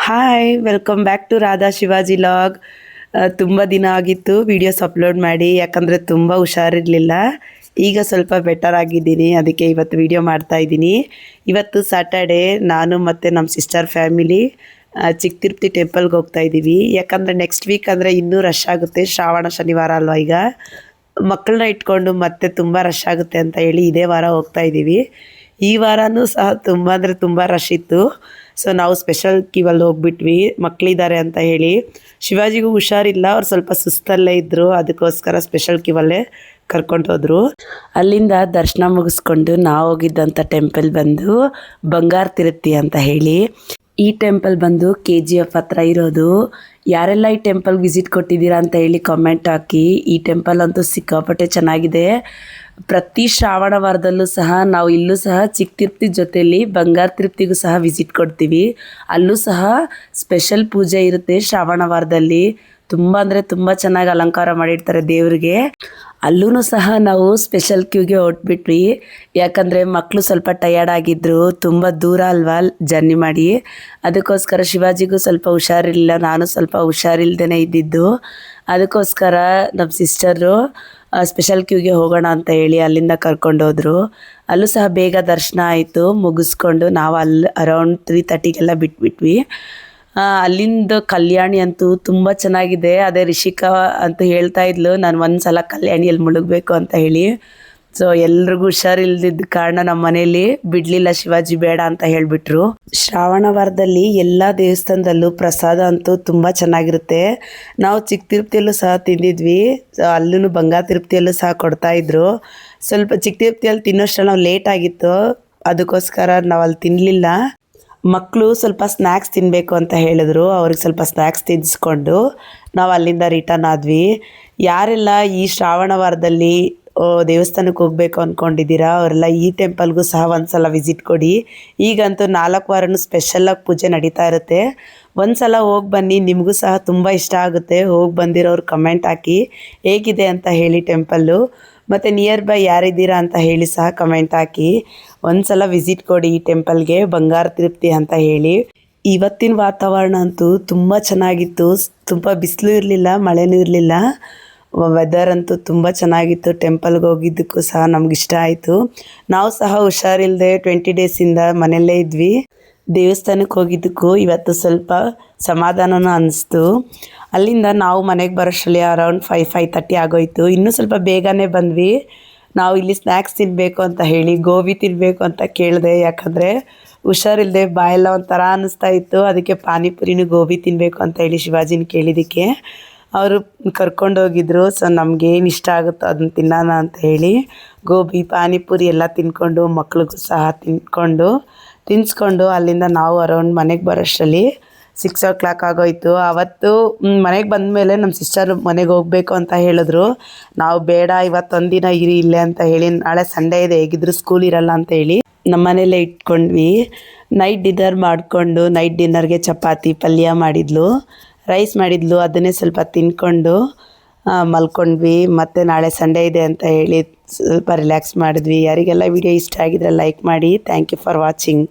Hi welcome back to Radha Shivaji log. ತುಂಬ ದಿನ ಆಗಿತ್ತು ವೀಡಿಯೋಸ್ ಅಪ್ಲೋಡ್ ಮಾಡಿ, ಯಾಕಂದರೆ ತುಂಬ ಹುಷಾರಿರಲಿಲ್ಲ. ಈಗ ಸ್ವಲ್ಪ ಬೆಟರ್ ಆಗಿದ್ದೀನಿ, ಅದಕ್ಕೆ ಇವತ್ತು ವೀಡಿಯೋ ಮಾಡ್ತಾ ಇದ್ದೀನಿ. ಇವತ್ತು ಸ್ಯಾಟರ್ಡೇ, ನಾನು ಮತ್ತು ನಮ್ಮ ಸಿಸ್ಟರ್ ಫ್ಯಾಮಿಲಿ ಚಿಕ್ಕ ತಿರುಪತಿ ಟೆಂಪಲ್ಗೆ ಹೋಗ್ತಾ ಇದ್ದೀವಿ. ಯಾಕಂದರೆ ನೆಕ್ಸ್ಟ್ ವೀಕ್ ಅಂದರೆ ಇನ್ನೂ ರಶ್ ಆಗುತ್ತೆ, ಶ್ರಾವಣ ಶನಿವಾರ ಅಲ್ವಾ. ಈಗ ಮಕ್ಕಳನ್ನ ಇಟ್ಕೊಂಡು ಮತ್ತೆ ತುಂಬ ರಶ್ ಆಗುತ್ತೆ ಅಂತ ಹೇಳಿ ಇದೇ ವಾರ ಹೋಗ್ತಾ ಇದ್ದೀವಿ. ಈ ವಾರನೂ ಸಹ ತುಂಬ ಅಂದರೆ ತುಂಬ ರಶ್ ಇತ್ತು. ಸೊ ನಾವು ಸ್ಪೆಷಲ್ ಕ್ಯೂವಲ್ಲಿ ಹೋಗ್ಬಿಟ್ವಿ, ಮಕ್ಕಳಿದ್ದಾರೆ ಅಂತ ಹೇಳಿ. ಶಿವಾಜಿಗೂ ಹುಷಾರಿಲ್ಲ, ಅವ್ರು ಸ್ವಲ್ಪ ಸುಸ್ತಲ್ಲೇ ಇದ್ದರು, ಅದಕ್ಕೋಸ್ಕರ ಸ್ಪೆಷಲ್ ಕ್ಯೂವಲ್ಲೇ ಕರ್ಕೊಂಡು ಹೋದರು. ಅಲ್ಲಿಂದ ದರ್ಶನ ಮುಗಿಸ್ಕೊಂಡು ನಾವು ಹೋಗಿದ್ದಂಥ ಟೆಂಪಲ್ ಬಂದು ಬಂಗಾರ ತಿರುಪತಿ ಅಂತ ಹೇಳಿ. ಈ ಟೆಂಪಲ್ ಬಂದು KGF ಹತ್ರ ಇರೋದು. ಯಾರೆಲ್ಲ ಈ ಟೆಂಪಲ್ಗೆ ವಿಸಿಟ್ ಕೊಟ್ಟಿದ್ದೀರಾ ಅಂತ ಹೇಳಿ ಕಾಮೆಂಟ್ ಹಾಕಿ. ಈ ಟೆಂಪಲ್ ಅಂತೂ ಸಿಕ್ಕಾಪಟ್ಟೆ ಚೆನ್ನಾಗಿದೆ. ಪ್ರತಿ ಶ್ರಾವಣ ವಾರದಲ್ಲೂ ಸಹ ನಾವು ಇಲ್ಲೂ ಸಹ ಚಿಕ್ಕ ತಿರುಪತಿ ಜೊತೆಯಲ್ಲಿ ಬಂಗಾರ ತಿರುಪತಿಗೂ ಸಹ ವಿಸಿಟ್ ಕೊಡ್ತೀವಿ. ಅಲ್ಲೂ ಸಹ ಸ್ಪೆಷಲ್ ಪೂಜೆ ಇರುತ್ತೆ ಶ್ರಾವಣ ವಾರದಲ್ಲಿ. ತುಂಬ ಅಂದರೆ ತುಂಬ ಚೆನ್ನಾಗಿ ಅಲಂಕಾರ ಮಾಡಿರ್ತಾರೆ ದೇವರಿಗೆ. ಅಲ್ಲೂ ಸಹ ನಾವು ಸ್ಪೆಷಲ್ ಕ್ಯೂಗೆ ಹೊಟ್ಬಿಟ್ವಿ, ಯಾಕಂದರೆ ಮಕ್ಕಳು ಸ್ವಲ್ಪ ಟಯರ್ಡ್ ಆಗಿದ್ದರು, ತುಂಬ ದೂರ ಅಲ್ವಾ ಜರ್ನಿ ಮಾಡಿ. ಅದಕ್ಕೋಸ್ಕರ ಶಿವಾಜಿಗೂ ಸ್ವಲ್ಪ ಹುಷಾರಿರಲಿಲ್ಲ, ನಾನು ಸ್ವಲ್ಪ ಹುಷಾರಿಲ್ದೇ ಇದ್ದಿದ್ದು. ಅದಕ್ಕೋಸ್ಕರ ನಮ್ಮ ಸಿಸ್ಟರು ಸ್ಪೆಷಲ್ ಕ್ಯೂಗೆ ಹೋಗೋಣ ಅಂತ ಹೇಳಿ ಅಲ್ಲಿಂದ ಕರ್ಕೊಂಡೋದ್ರು. ಅಲ್ಲೂ ಸಹ ಬೇಗ ದರ್ಶನ ಆಯಿತು. ಮುಗಿಸ್ಕೊಂಡು ನಾವು ಅಲ್ಲಿ ಅರೌಂಡ್ 3:30ಗೆಲ್ಲ ಬಿಟ್ಬಿಟ್ವಿ. ಅಲ್ಲಿಂದ ಕಲ್ಯಾಣಿ ಅಂತೂ ತುಂಬ ಚೆನ್ನಾಗಿದೆ. ಅದೇ ರಿಷಿಕಾ ಅಂತ ಹೇಳ್ತಾ ಇದ್ಲು, ನಾನು ಒಂದು ಸಲ ಕಲ್ಯಾಣಿಯಲ್ಲಿ ಮುಳುಗಬೇಕು ಅಂತ ಹೇಳಿ. ಸೊ ಎಲ್ರಿಗೂ ಹುಷಾರಿಲ್ದಿದ್ದ ಕಾರಣ ನಮ್ಮ ಮನೇಲಿ ಬಿಡಲಿಲ್ಲ, ಶಿವಾಜಿ ಬೇಡ ಅಂತ ಹೇಳಿಬಿಟ್ರು. ಶ್ರಾವಣ ವಾರದಲ್ಲಿ ಎಲ್ಲ ದೇವಸ್ಥಾನದಲ್ಲೂ ಪ್ರಸಾದ ಅಂತೂ ತುಂಬ ಚೆನ್ನಾಗಿರುತ್ತೆ. ನಾವು ಚಿಕ್ಕ ತಿರುಪತಿಯಲ್ಲೂ ಸಹ ತಿಂದಿದ್ವಿ, ಅಲ್ಲೂ ಬಂಗಾರ ತಿರುಪತಿಯಲ್ಲೂ ಸಹ ಕೊಡ್ತಾಯಿದ್ರು. ಸ್ವಲ್ಪ ಚಿಕ್ಕ ತಿರುಪತಿಯಲ್ಲಿ ತಿನ್ನೋಷ್ಟರಲ್ಲಿ ನಾವು ಲೇಟ್ ಆಗಿತ್ತು, ಅದಕ್ಕೋಸ್ಕರ ನಾವು ಅಲ್ಲಿ ತಿನ್ನಲಿಲ್ಲ. ಮಕ್ಕಳು ಸ್ವಲ್ಪ ಸ್ನ್ಯಾಕ್ಸ್ ತಿನ್ನಬೇಕು ಅಂತ ಹೇಳಿದ್ರು, ಅವ್ರಿಗೆ ಸ್ವಲ್ಪ ಸ್ನ್ಯಾಕ್ಸ್ ತಿನ್ನಿಸ್ಕೊಂಡು ನಾವು ಅಲ್ಲಿಂದ ರಿಟರ್ನ್ ಆದ್ವಿ. ಯಾರೆಲ್ಲ ಈ ಶ್ರಾವಣ ವಾರದಲ್ಲಿ ದೇವಸ್ಥಾನಕ್ಕೆ ಹೋಗಬೇಕು ಅಂದ್ಕೊಂಡಿದ್ದೀರಾ ಅವರೆಲ್ಲ ಈ ಟೆಂಪಲ್ಗೂ ಸಹ ಒಂದು ಸಲ ವಿಸಿಟ್ ಕೊಡಿ. ಈಗಂತೂ 4 ವಾರನೂ ಸ್ಪೆಷಲಾಗಿ ಪೂಜೆ ನಡೀತಾ ಇರುತ್ತೆ. ಒಂದು ಸಲ ಹೋಗಿ ಬನ್ನಿ, ನಿಮಗೂ ಸಹ ತುಂಬ ಇಷ್ಟ ಆಗುತ್ತೆ. ಹೋಗಿ ಬಂದಿರೋರು ಕಮೆಂಟ್ ಹಾಕಿ ಹೇಗಿದೆ ಅಂತ ಹೇಳಿ ಟೆಂಪಲ್ಲು. ಮತ್ತು ನಿಯರ್ ಬೈ ಯಾರಿದ್ದೀರಾ ಅಂತ ಹೇಳಿ ಸಹ ಕಮೆಂಟ್ ಹಾಕಿ. ಒಂದು ಸಲ ವಿಸಿಟ್ ಕೊಡಿ ಈ ಟೆಂಪಲ್ಗೆ, ಬಂಗಾರ ತಿರುಪತಿ ಅಂತ ಹೇಳಿ. ಇವತ್ತಿನ ವಾತಾವರಣ ಅಂತೂ ತುಂಬ ಚೆನ್ನಾಗಿತ್ತು. ತುಂಬ ಬಿಸಿಲು ಇರಲಿಲ್ಲ, ಮಳೆನೂ ಇರಲಿಲ್ಲ. ವೆದರ್ ಅಂತೂ ತುಂಬ ಚೆನ್ನಾಗಿತ್ತು. ಟೆಂಪಲ್ಗೆ ಹೋಗಿದ್ದಕ್ಕೂ ಸಹ ನಮಗಿಷ್ಟ ಆಯಿತು. ನಾವು ಸಹ ಹುಷಾರಿಲ್ಲದೆ 20 ಡೇಸಿಂದ ಮನೆಯಲ್ಲೇ ಇದ್ವಿ. ದೇವಸ್ಥಾನಕ್ಕೆ ಹೋಗಿದ್ದಕ್ಕೂ ಇವತ್ತು ಸ್ವಲ್ಪ ಸಮಾಧಾನನೂ ಅನ್ನಿಸ್ತು. ಅಲ್ಲಿಂದ ನಾವು ಮನೆಗೆ ಬರೋಷ್ಟರಲ್ಲಿ ಅರೌಂಡ್ 5:30 ಆಗೋಯಿತು. ಇನ್ನೂ ಸ್ವಲ್ಪ ಬೇಗನೆ ಬಂದ್ವಿ. ನಾವು ಇಲ್ಲಿ ಸ್ನ್ಯಾಕ್ಸ್ ತಿನ್ನಬೇಕು ಅಂತ ಹೇಳಿ ಗೋಬಿ ತಿನ್ನಬೇಕು ಅಂತ ಕೇಳಿದೆ, ಯಾಕಂದರೆ ಹುಷಾರಿಲ್ಲದೆ ಬಾಯೆಲ್ಲ ಒಂಥರ ಅನ್ನಿಸ್ತಾ ಇತ್ತು. ಅದಕ್ಕೆ ಪಾನಿಪುರಿನೂ ಗೋಬಿ ತಿನ್ನಬೇಕು ಅಂತ ಹೇಳಿ ಶಿವಾಜಿನ ಕೇಳಿದ್ದಕ್ಕೆ ಅವರು ಕರ್ಕೊಂಡೋಗಿದ್ರು. ಸೊ ನಮಗೇನು ಇಷ್ಟ ಆಗುತ್ತೋ ಅದನ್ನು ತಿನ್ನೋಣ ಅಂತ ಹೇಳಿ ಗೋಬಿ ಪಾನಿಪುರಿ ಎಲ್ಲ ತಿಂದ್ಕೊಂಡು, ಮಕ್ಳಿಗೂ ಸಹ ತಿನ್ನಿಸ್ಕೊಂಡು ಅಲ್ಲಿಂದ ನಾವು ಅರೌಂಡ್ ಮನೆಗೆ ಬರೋಷ್ಟರಲ್ಲಿ 6 o'clock ಆಗೋಯಿತು. ಆವತ್ತು ಮನೆಗೆ ಬಂದ ಮೇಲೆ ನಮ್ಮ ಸಿಸ್ಟರ್ ಮನೆಗೆ ಹೋಗಬೇಕು ಅಂತ ಹೇಳಿದ್ರು. ನಾವು ಬೇಡ, ಇವತ್ತೊಂದಿನ ಇರಿ ಇಲ್ಲೇ ಅಂತ ಹೇಳಿ, ನಾಳೆ ಸಂಡೇ ಇದೆ, ಹೇಗಿದ್ರು ಸ್ಕೂಲ್ ಇರಲ್ಲ ಅಂತ ಹೇಳಿ ನಮ್ಮ ಮನೇಲೇ ಇಟ್ಕೊಂಡ್ವಿ. ನೈಟ್ ಡಿನ್ನರ್ ಮಾಡಿಕೊಂಡು, ನೈಟ್ ಡಿನ್ನರ್ಗೆ ಚಪಾತಿ ಪಲ್ಯ ಮಾಡಿದ್ಲು, ರೈಸ್ ಮಾಡಿದ್ಲು, ಅದನ್ನೇ ಸ್ವಲ್ಪ ತಿಂದ್ಕೊಂಡು ಮಲ್ಕೊಂಡ್ವಿ. ಮತ್ತು ನಾಳೆ ಸಂಡೇ ಇದೆ ಅಂತ ಹೇಳಿ ಸ್ವಲ್ಪ ರಿಲ್ಯಾಕ್ಸ್ ಮಾಡಿದ್ವಿ. ಯಾರಿಗೆಲ್ಲ ವಿಡಿಯೋ ಇಷ್ಟ ಆಗಿದ್ರೆ ಲೈಕ್ ಮಾಡಿ. Thank you for watching.